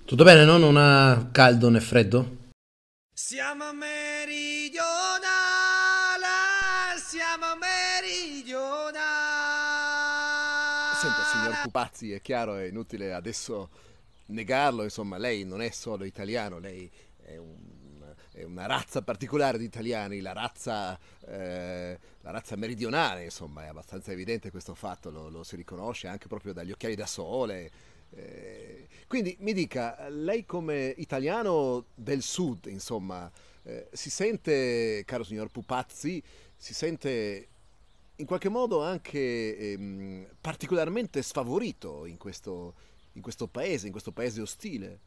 Tutto bene, no? Non ha caldo né freddo? Siamo meridionali, siamo Senta, signor meridionali. Pupazzi, è chiaro, è inutile adesso negarlo, insomma, lei non è solo italiano, lei è una razza particolare di italiani, la razza meridionale, insomma, è abbastanza evidente questo fatto, lo si riconosce anche proprio dagli occhiali da sole. Quindi mi dica, lei come italiano del sud, insomma, si sente, caro signor Pupazzi, si sente in qualche modo anche particolarmente sfavorito in questo paese ostile.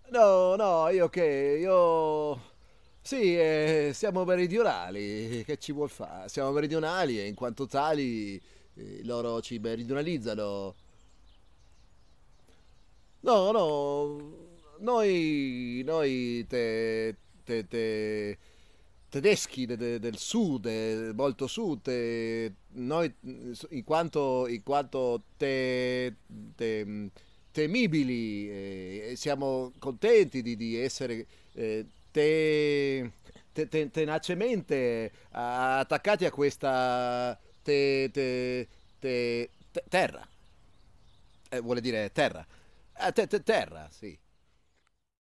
No, no, io che, io... Sì, siamo meridionali, che ci vuol fare? Siamo meridionali e in quanto tali loro ci meridionalizzano. No, no, noi tedeschi del sud, molto sud, noi in quanto temibili, siamo contenti di essere tenacemente attaccati a questa terra. Vuole dire terra. Terra, sì.